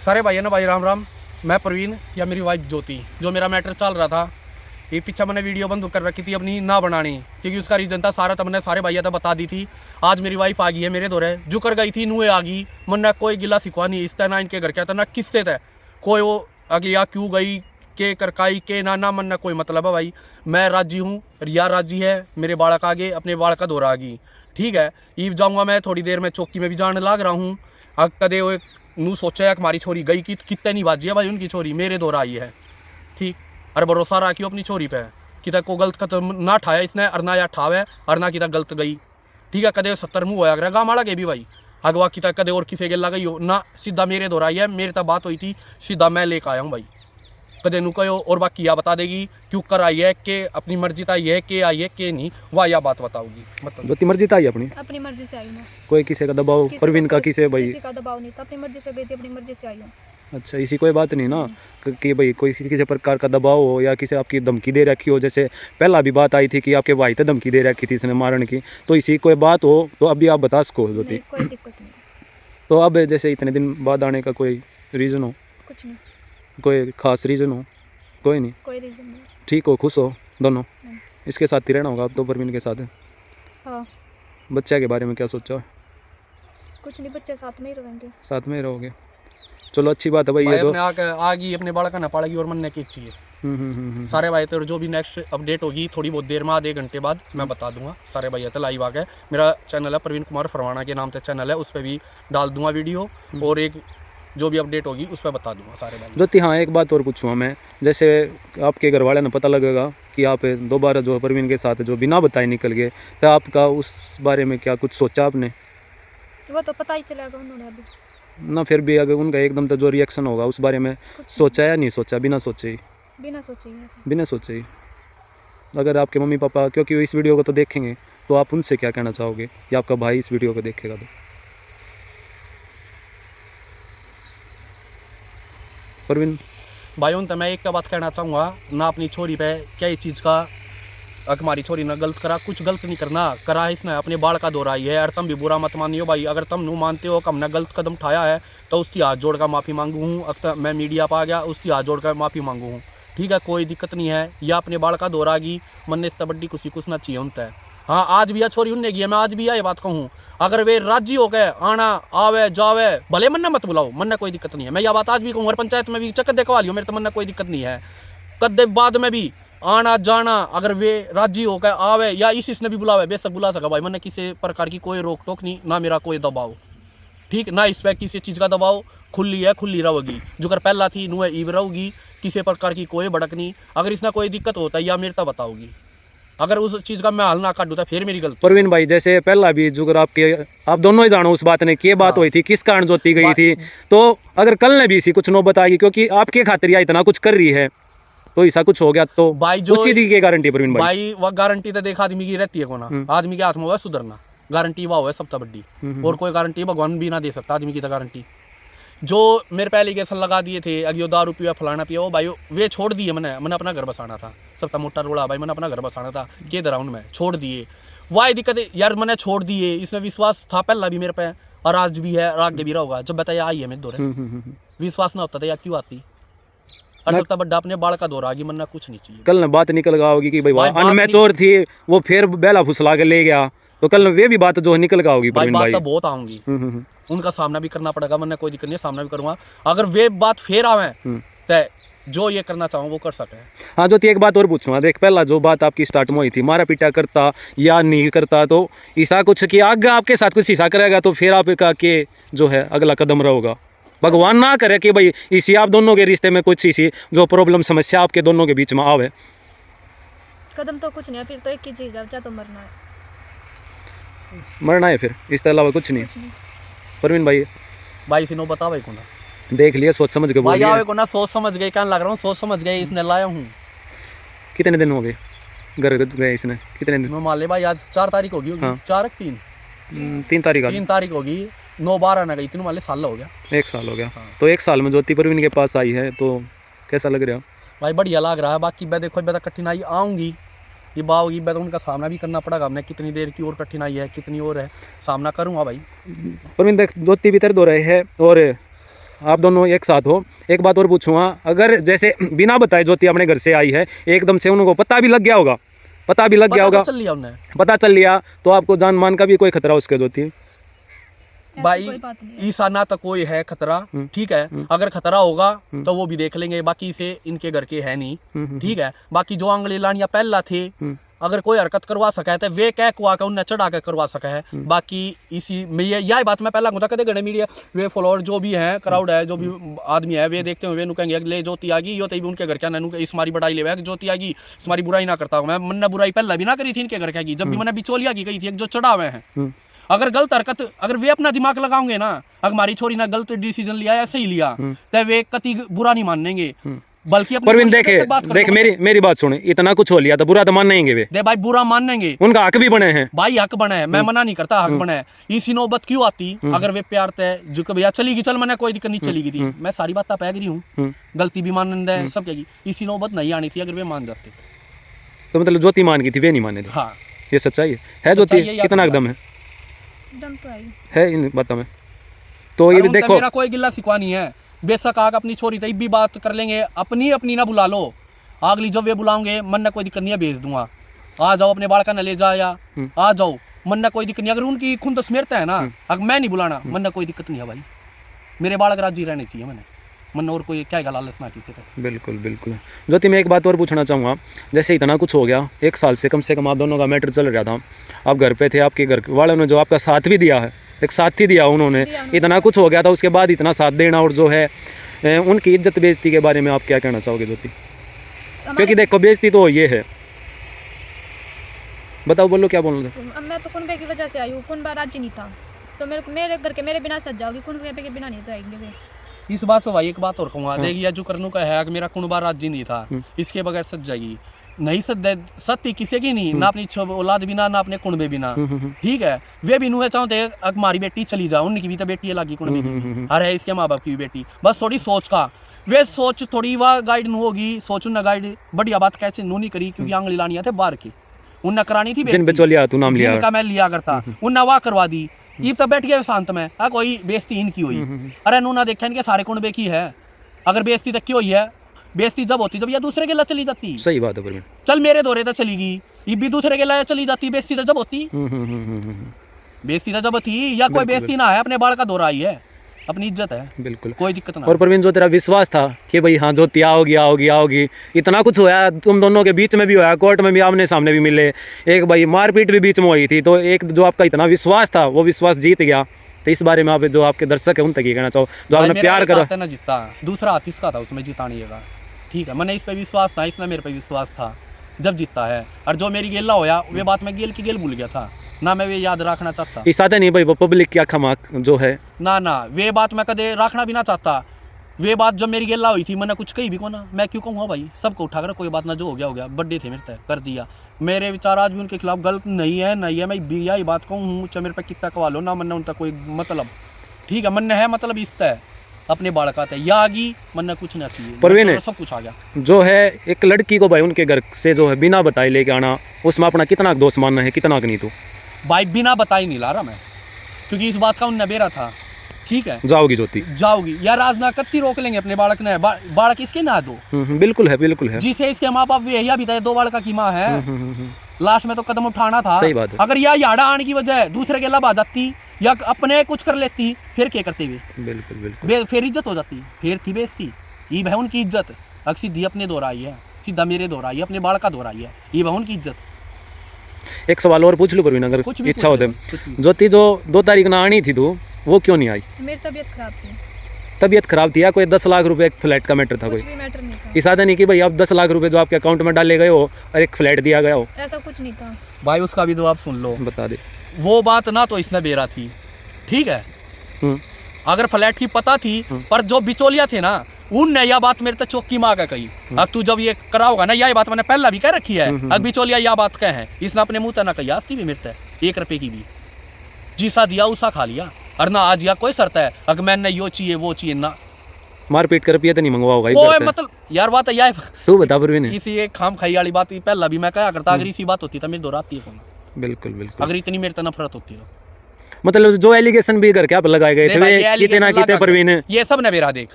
सारे भाई है ना भाई, राम राम। मैं प्रवीण या मेरी वाइफ ज्योति, जो मेरा मैटर चल रहा था, ये पीछे मैंने वीडियो बंद कर रखी थी अपनी ना बनानी, क्योंकि उसका रीज़न था सारा, तो मैंने सारे भैया तो बता दी थी। आज मेरी वाइफ आ गई है मेरे दौरे, जो कर गई थी नुए आ गई, मन कोई गिला सिखवा नहीं इस ना इनके घर क्या था ना किससे थे, कोई वो अगलिया क्यों गई के करकाई के ना मन कोई मतलब है भाई। मैं राजी हूँ, रिया राजी है, मेरे बालक आगे अपने बालक का दौरा आ गई, ठीक है। ईव जाऊँगा मैं थोड़ी देर में, चौकी में भी जाने लग रहा हूँ। अब कदे वो नू सोचा है कि हमारी छोरी गई कि कितने नहीं बाजी है भाई, उनकी छोरी मेरे दौरा आई है, ठीक। और भरोसा रखियो अपनी छोरी पे कि तक को गलत कदम ना ठाया इसने, और ना या ठावे और ना कि तक गलत गई, ठीक है। कदे 70 मुँह होया अगर गाँव माड़ा के भी भाई अगवा की तक कदे और किसी के लगा हो ना, सीधा मेरे दौरा आई है, मेरे तक बात हुई थी, सीधा मैं लेकर आया हूँ भाई। कदे नु कहो और बाकी या बता देगी क्यों कर आई है, के अपनी मर्जी था ये के आई है के नहीं, वह या बात बताओगी। मतलब जो मर्जी था अपनी मर्जी से आई हूँ, कोई किसी का दबाव, परवीन का किसी भाई किसी का दबाव नहीं था, अपनी मर्जी से गई थी, अपनी मर्जी से आई हूँ। अच्छा, इसी कोई बात नहीं ना कि भाई कोई किसी प्रकार का दबाव हो या किसी आपकी धमकी दे रखी हो। जैसे पहला भी बात आई थी कि आपके भाई तो धमकी दे रखी थी इसने मारने की, तो इसी कोई बात हो तो अभी आप बता सको होती। कोई दिक्कत नहीं। तो अब जैसे इतने दिन बाद आने का कोई रीज़न हो? कुछ नहीं, कोई खास रीज़न हो? कोई नहीं, कोई रीजन नहीं। ठीक हो, खुश हो दोनों? इसके साथ ही रहना होगा अब तो, परवीन के साथ। हाँ। बच्चे के बारे में क्या सोचा? कुछ नहीं, बच्चे साथ में ही रहेंगे। साथ में ही रहोगे, चलो अच्छी बात है भाई। ये अपने आगे अपने बालक ना पड़ेगी और मन ने की चाहिए सारे भाई। तो जो भी नेक्स्ट अपडेट होगी थोड़ी बहुत देर में, आधे घंटे बाद मैं बता दूंगा सारे भाई। तो लाइव आ गए, मेरा चैनल है प्रवीण कुमार फरवाना के नाम से चैनल है, उस पर भी डाल दूंगा वीडियो, और एक जो भी अपडेट होगी उस पर बता दूंगा सारे भाई। ज्योति, हाँ एक बात और पूछूँगा मैं, जैसे आपके घर वाले ने पता लगेगा कि आप दोबारा जो परवीन के साथ जो बिना बताए निकल गए, तो आपका उस बारे में क्या कुछ सोचा आपने? वो तो पता ही चलेगा उन्होंने अभी ना फिर भी अगर उनका एकदम तो जो रिएक्शन होगा उस बारे में सोचा या नहीं सोचा? बिना सोचे ही? बिना सोचे ही। बिना सोचे ही। अगर आपके मम्मी पापा, क्योंकि वो इस वीडियो को तो देखेंगे, तो आप उनसे क्या कहना चाहोगे, या आपका भाई इस वीडियो को देखेगा तो? परवीन भाइयों तो मैं एक का बात कहना चाहूँगा ना, अपनी छोरी पे क्या ये चीज़ का हमारी छोरी ने गलत करा, कुछ गलत नहीं करना करा है इसने, अपने बाल का दौरा आई है। और तुम भी बुरा मत मानियो भाई, अगर तुम नू मानते हो कि हमने गलत कदम उठाया है तो उसकी हाथ जोड़ कर माफ़ी मांगू हूँ। अब मैं मीडिया पर आ गया, उसकी हाथ जोड़ कर माफ़ी मांगू हूँ, ठीक है, कोई दिक्कत नहीं है। या अपने बाल का दौरा गई, मन ने इससे बड्डी खुशी कुछ ना चाहिए उनता है। हाँ, आज भी छोरी उनने की है, मैं आज भी ये बात कहूँ, अगर वे राजी हो गए आना आवे जावे भले मन मत बुलाओ, मन कोई दिक्कत नहीं है। मैं यह बात आज भी कहूँ, हर पंचायत में भी चक्कर देखवा लियो, मेरे तो मन कोई दिक्कत नहीं है। कदे बाद में भी आना जाना अगर वे राजी हो गए आवे, या इसने भी बुलावे बेशक बुला सका भाई, मैंने किसी प्रकार की कोई रोक टोक नहीं, ना मेरा कोई दबाव, ठीक ना इस पर किसी चीज़ का दबाव। खुली है, खुली रहेगी, जो कर पहला थी नुए ईब रहेगी, किसी प्रकार की कोई भड़क नहीं। अगर इसना कोई दिक्कत होता है या मेरे तब बताओगी, अगर उस चीज़ का मैं हल ना काटूँ तो फिर मेरी गलती। परवीन भाई, जैसे पहला भी जुगर आप दोनों ही जानो उस बात ने क्या बात हुई थी, किस कारण ज्योति गई थी, तो अगर कल ने भी इसी कुछ नो बताएगी, क्योंकि आपके खातिर या इतना कुछ कर रही है, तो ऐसा कुछ हो गया तो भाई जो उस चीज की गारंटी परवीन भाई वह गारंटी तो देख आदमी की रहती है कोना, आदमी के हाथ में हुआ सुधरना, गारंटी वह है सबसे बड़ी, और कोई गारंटी भगवान भी ना दे सकता आदमी की तो गारंटी। जो मेरे पहले एलिगेशन लगा दिए थे अगियो दारू पिया फलाना पिया, वो भाई वे छोड़ दिए। मैंने अपना घर बसाना था, सबका मोटा रोड़ा भाई, मैंने अपना घर बसाना था के दराउंड में छोड़ दिए। वाई दिक्कत यार, मैंने छोड़ दिए, इसमें विश्वास था पहला भी मेरे पे और आज भी है और आगे भी रहोगा। जब बताया आई है मेरे दौरे, विश्वास ना होता था या क्यों आती, और सबका बड्डा अपने बाल का दौरा आगे, मरना कुछ नहीं चाहिए। कल ने बात निकल गया होगी कि भाई अनमैच्योर थी वो, फिर बेला फुसला के ले गया, तो कल वे भी बात जो निकल गया होगी परवीन भाई। बात तो बहुत आऊंगी, उनका सामना भी करना पड़ेगा, मैंने कोई दिक्कत नहीं है, सामना भी करूंगा। अगर वे बात फिर आवे तो जो ये करना चाहूँ वो कर सके। हाँ ज्योति, एक बात और पूछूंगा, देख पहला जो बात आपकी स्टार्ट में हुई थी, मारा पीटा करता या नहीं करता, तो ऐसा कुछ कि आगे आपके साथ कुछ ऐसा करेगा तो फिर आपका के जो है अगला कदम रहेगा। भगवान ना करे कि भाई इसी आप दोनों के रिश्ते में कुछ इसी जो प्रॉब्लम समस्या आपके दोनों के बीच में आवे। कदम तो कुछ नहीं है, फिर तो एक ही चीज है, या तो मरना है। मरना है फिर, इसके अलावा कुछ नहीं। परवीन भाई से नो बता भाई को ना, देख लिया, सोच समझ के भाई आवे को ना, सोच समझ गए, क्या लग रहा हूँ, सोच समझ गए, इसने लाया हूँ। कितने दिन हो गए घर गए इसने? कितने दिन? मान ले भाई आज 4 तारीख होगी, 3 तारीख 3 तारीख होगी, 9-12 ना गई, तीनों मान ले साल हो गया, 1 साल हो गया। तो 1 साल में ज्योति परवीन के पास आई है, तो कैसा लग रहा है भाई? बढ़िया लग रहा है। बाकी मैं देखो मैं कठिनाई आऊँगी, ये बात होगी, मैं तो उनका सामना भी करना पड़ेगा। हमने कितनी देर की और कठिनाई है, कितनी और है, सामना करूँगा भाई। परवीन देख, ज्योति भी तेरे दो रहे है, और आप दोनों एक साथ हो, एक बात और पूछूंगा, अगर जैसे बिना बताए ज्योति अपने घर से आई है, एकदम से उनको पता भी लग गया होगा, पता भी लग गया होगा, चल लिया उन्हें। पता चल लिया, तो आपको जान मान का भी कोई खतरा उसके ज्योति? ऐसी भाई कोई बात नहीं है। ईसा ना तो कोई है खतरा, ठीक है, अगर खतरा होगा तो वो भी देख लेंगे, बाकी इसे इनके घर के है नहीं, ठीक है। बाकी जो आंगली लानिया पहला थे, अगर कोई हरकत करवा सका है तो वे कह कुआ का उन्हें चढ़ा के करवा सका है। बाकी इसी में यही बात मैं पहला कहते गणे मीडिया वे फॉलोअर जो भी हैं, क्राउड है, जो भी आदमी है, वे देखते हुए कहेंगे ले ज्योति आ गई, यो तभी उनके घर क्या नैनू इस मारी बढ़ाई ले ज्योति आ गई, इस मारी बुराई ना करता हूँ मैं। मैंने बुराई पहला भी ना करी थी इनके घर क्या की, जब भी मैंने बिचौलिया की गई थी जो चढ़ा हुए हैं। अगर गलत हरकत, अगर वे अपना दिमाग लगाओगे ना, अगर हमारी छोरी ना गलत डिसीजन लिया या सही लिया, तो वे कति बुरा नहीं मानेंगे, बल्कि परवीन देख मेरी बात सुने, इतना कुछ हो लिया तो बुरा तो मानेंगे वे, दे भाई बुरा मानेंगे, उनका हक भी बने हैं भाई, हक बने है, मैं मना नहीं करता, हक बने है। इसी नौबत क्यों आती अगर वे प्यार तय जो कि भैया चलेगी, चल मैंने कोई दिक्कत नहीं चलेगी थी, मैं सारी बात पै गई हूँ, गलती भी मान है, सब कहेगी, इसी नौबत नहीं आनी थी अगर वे मान जाते। तो मतलब ज्योति मान गई थी, वे नहीं माने थे। हाँ, ये सच्चाई है ज्योति? कितना एकदम दम तो आई है इन बातों में? तो ये भी देखो, मेरा कोई गिल्ला सिकवा नहीं है, बेशक आग अपनी छोरी तब भी बात कर लेंगे, अपनी अपनी ना बुला लो, अगली जब वे बुलाओगे मन ना कोई दिक्कत नहीं है, भेज दूंगा, आ जाओ अपने बालका न ले जा, या आ जाओ, मन ना कोई दिक्कत नहीं। अगर उनकी खुद स्मेरता है ना, अगर मैं नहीं बुलाना, मन ना कोई दिक्कत नहीं है भाई, मेरे बालक राजी रहने चाहिए, मैंने मन और कोई क्या लालच ना किसी से। बिल्कुल बिल्कुल। ज्योति मैं एक बात और पूछना चाहूँगा, जैसे इतना कुछ हो गया, 1 साल से कम आप दोनों का मैटर चल रहा था, आप घर पे थे, आपके घर वालों ने जो आपका साथ भी दिया है, एक साथ ही दिया उन्होंने, इतना कुछ हो गया था, उसके बाद इतना साथ देना, और जो है उनकी इज्जत बेइज्जती के बारे में आप क्या कहना चाहोगे ज्योति? क्योंकि देखो बेइज्जती तो ये है, बताओ, बोलो क्या बोलोगे? मैं तो कुनबे की वजह से आई हूँ, कुनबा राजी नहीं था, तो मेरे घर के मेरे बिना सज जाओगी, कुनबे के बिना नहीं जाएंगे वे। इस बात पे भाई एक बात और कहूँगा, देखिए जो करनू का है, अगर मेरा कुनबा राजी नहीं था, इसके बगैर सज जाएगी नहीं, सत्य किसी की नहीं, ना अपनी औलाद बिना, ना अपने कुनबे बिना, ठीक है। वे भी नुए चाहते हमारी बेटी चली जाए, उनकी भी तो बेटी है लागी कुनबे की, हर है इसके माँ बाप की भी बेटी, बस थोड़ी सोच का, वे सोच थोड़ी वह गाइड नू होगी, सोच उन्हें गाइड बढ़िया बात कैसे नू नहीं करी, क्योंकि आंगली लानी थे बाहर की, उन्हें करानी थी, तू नाम लिया जिनका मैं लिया करता, उन्हें वाह करवा दी, ये तो बैठ गए शांत में, कोई बेइज्जती इनकी हुई, अरे नू ना देखा इनके सारे कुनबे की है, अगर बेइज्जती तक की हुई है, बेइज्जती जब होती जब या दूसरे के ला चली जाती, सही बात है परवीन, चल मेरे दौरे तो चली गई, ये भी दूसरे के ला चली जाती, बेइज्जती तो जब होती, बेइज्जती तो जब थी, या कोई बेइज्जती ना है, अपने बाल का दौरा आई है, अपनी इज्जत है, बिल्कुल कोई दिक्कत ना। और परवीन जो तेरा विश्वास था कि भाई हाँ ज्योति आओगी आओगी आओगी, इतना कुछ होया, तुम दोनों के बीच में भी होया, कोर्ट में भी आमने सामने भी मिले, एक भाई मारपीट भी बीच में हुई थी, तो एक जो आपका इतना विश्वास था वो विश्वास जीत गया, तो इस बारे में आप जो आपके दर्शक है उन तक ये कहना चाहो, जो आपने प्यार करा ना जीता, दूसरा हाथ इसका था, उसमें जीता नहीं है, ठीक है, मैंने इस पे विश्वास था, इसने मेरे पे विश्वास था, जब जीतता है, और जो मेरी गेला होया वे बात मैं गेल की गेल भूल गया था ना, मैं वे याद रखना चाहता, इस साथ नहीं भाई पब्लिक क्या खमाक जो है ना वे बात मैं कदे रखना भी ना चाहता, वे बात जब मेरी गेला हुई थी मैंने कुछ कही भी को ना, मैं क्यों कहूँगा भाई, सबको उठा कर कोई बात ना, जो हो गया, बर्थडे थे मेरे तय कर दिया, मेरे विचार आज भी उनके खिलाफ गलत नहीं है, मैं यही बात कहूँ, चाहे मेरे पे कितना कवा लो ना, मन उनका कोई मतलब, ठीक है, मन है मतलब इस तय अपने बालका थे, या आगी मन कुछ नहीं चाहिए, परवीन सब कुछ आ गया, जो है एक लड़की को भाई उनके घर से जो है बिना बताए लेके आना, उसमें अपना कितना दोष मानना है, कितना नहीं, तो भाई बिना बताई नहीं ला रहा मैं, क्योंकि इस बात का उन नबेरा था, ठीक है, जाओगी ज्योति जाओगी यार, आज ना कत्ती रोक लेंगे अपने बालक ने, बालक इसके ना दो, बिल्कुल है, जिसे इसके माँ बाप यही भी था, 2 बालका की माँ है, लास्ट में तो कदम उठाना था, सही बात है। अगर यह याड़ा आने की वजह दूसरे के लब आ जाती या अपने कुछ कर लेती, फिर क्या करते हुए, बिल्कुल फिर इज्जत हो जाती, फिर थी बेइज्जती, ये बहन की इज्जत अगर सीधी अपने दौरा आई है, सीधा मेरे दौरा आई है, अपने बालका दौरा आई है, ये बहन की इज्जत। एक सवाल और पूछ लूं परवीन, अगर इच्छा हो तो, ज्योति जो 2 तारीख ना आनी थी तू, वो क्यों नहीं आई? मेरी तबीयत खराब थी। तबीयत खराब थी या कोई 10 लाख रुपए एक फ्लैट का मैटर था? कोई मैटर नहीं था। इस आधा नहीं कि भाई आप 10 लाख रुपए जो आपके अकाउंट में डाले गए हो और एक फ्लैट दिया गया हो, ऐसा कुछ नहीं था भाई, उसका भी जवाब सुन लो, बता दे। वो बात ना तो इसने बेरा थी, ठीक है, अगर फ्लैट की पता थी, पर जो बिचौलिया थे ना उनने यह बात मेरे तक चौकी माँ का कही, अब तू जब ये कराओगा ना, यह बात मैंने पहला भी कह रखी है, अब बिचौलिया यह बात कह है, इसने अपने मुंह तक ना कही, आस्ती भी मेरे तक 1 रुपए की भी, जीसा दिया उसा खा लिया, और ना आज या कोई शर्त है अगर मैंने यो चाहिए वो चाहिए ना, मारपीट कर रुपया तो नहीं मंगवा होगा कोई मतलब यार बात है, तू बता परवीन, इसी एक खाम खाई वाली बात पहला भी मैं कहा करता, अगर इसी बात होती तो मेरी दोहराती है, बिल्कुल अगर इतनी मेरे तक नफरत होती तो। मतलब जो एलिगेशन भी घर के आप लगाए गए थे नहीं भाई, ये वे कितने allegation ना कितने लगा परवीन के- ये सब ने बेरा देख,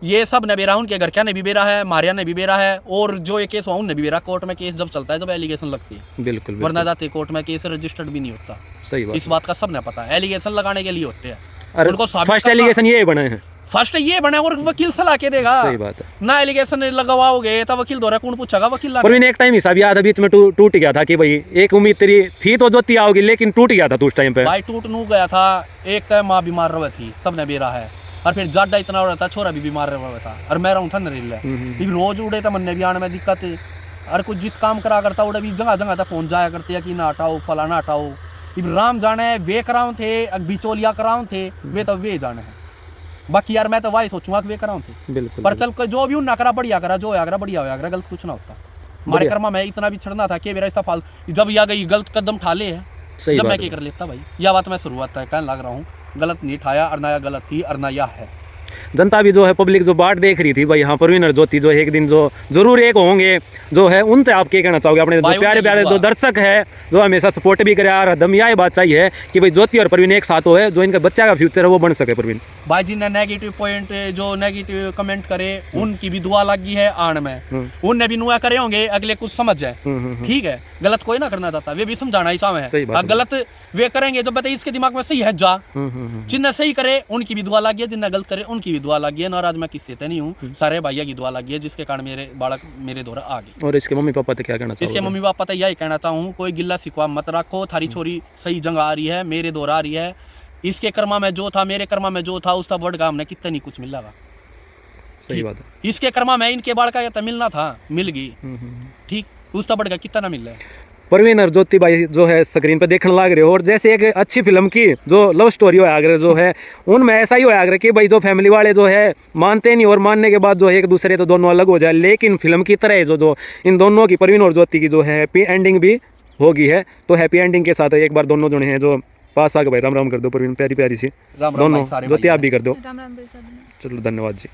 ये सब ने बेरा, उनके घर क्या ने भी बेरा है, मारिया ने भी बेरा है, और जो ये केस हुआ उनने भी बेरा। कोर्ट में केस जब चलता है जब एलिगेशन लगती है, बिल्कुल वरना बिल्कुल जाते कोर्ट में केस रजिस्टर्ड भी नहीं होता। सही बात इस बात का सबने पता है, एलिगेशन लगाने के लिए होते हैं। और उनको साबित फर्स्ट करना- एलिगेशन ये बने हैं फर्स्ट ये बने और वकील सलाह के देगा। सही बात है ना एलिगेशन लगवाओगे तो वकील द्वारा कौन पूछेगा, वकील ला के। परवीन एक टाइम हिसाब याद है बीच में टूट गया था कि भाई एक उम्मीद तेरी थी तो ज्योति आओगी लेकिन टूट गया था तो उस टाइम पे भाई टूट नू गया था, एक तो माँ बीमार रही थी, सबने बेरा है, और फिर जाडा इतना हो रहा था, छोरा भी बीमार रहा था, और मैं रहूँ था नरेला, हम्म। रोज उड़े था, मन ने भी आने में दिक्कत है, और कुछ जित काम करा करता उड़े भी जगह जगह था फोन जाया करते हैं कि ना हटाओ फलाना हटाओ। इब राम जाने वे कराऊं थे, बिचौलिया कराऊं थे, वे तो वे जाने हैं। बाकी यार मैं तो वही सोचूंगा कि वे कराऊं थे, बिल्कुल पर चल जो भी ना करा बढ़िया करा, जो होया करा बढ़िया होया करा, गलत कुछ ना होता। हमारे बढ़िया। कर्मा में इतना भी छड़ना था कि मेरा इस्ता फाल जब या गई गलत कदम उठा ले है, सही जब मैं बात क्या है। कर लेता भाई। यह बात मैं शुरुआत तक कहने लग रहा हूँ, गलत नहीं उठाया, और नया गलत थी और नया है। जनता भी जो है पब्लिक जो बाट देख रही थी भाई यहाँ परवीन और ज्योति जो एक दिन जो जरूर एक होंगे जो है उनसे आप क्या कहना चाहोगे अपने भाई जो प्यारे उनके प्यारे भी जो दुआ। दर्शक है जो हमेशा सपोर्ट भी करे और हरदम यही बात चाहिए कि भाई ज्योति और परवीन एक साथ हो है जो इनका बच्चा का फ्यूचर है वो बन सके परवीन। भाई जिन्हें नेगेटिव पॉइंट जो नेगेटिव कमेंट करे उनकी भी दुआ लगी है आण में, उनने भी नुआ करे होंगे, अगले कुछ समझ जाए, ठीक है। गलत कोई ना करना चाहता, वे भी समझाना ही चाहे सही बात है। है। गलत वे करेंगे जब बताइए इसके दिमाग में सही है जा, जिन्हें सही करे उनकी भी दुआ लगी है, जिन्हें गलत करे उनकी भी दुआ लगी है। नाराज मैं किससे तो नहीं हूँ, सारे भैया की दुआ लगी है जिसके कारण मेरे बालक मेरे द्वारा आ गए। और इसके मम्मी पापा तो क्या कहना इसके चाहोगे? मम्मी पापा तो यही कहना चाहूँ, कोई गिल्ला सिकवा मत रखो, थारी छोरी सही जगह आ रही है, मेरे द्वारा आ रही है। इसके कर्मा में जो था, मेरे कर्मा में जो था, उसका बढ़ का हमने कितना नहीं कुछ मिला था। सही बात है। इसके कर्मा में इनके बाल का मिलना था, मिल गई, ठीक। उसका बढ़ का कितना मिल रहा है। परवीन और ज्योति भाई जो है स्क्रीन पे देखने लग रहे हो और जैसे एक अच्छी फिल्म की जो लव स्टोरी हो आगरे जो है उनमें ऐसा ही हो आगरे कि भाई जो फैमिली वाले जो है मानते नहीं और मानने के बाद जो है एक दूसरे तो दोनों अलग हो जाए, लेकिन फिल्म की तरह जो इन दोनों की परवीन और ज्योति की जो है हैप्पी एंडिंग भी होगी है। तो हैप्पी एंडिंग के साथ एक बार दोनों जो हैं जो पास आके भाई राम राम कर दो परवीन, प्यारी प्यारी सी राम राम दोनों भाई सारे ज्योति भाई आप भी कर दो। राम राम भाई साहब। चलो धन्यवाद जी।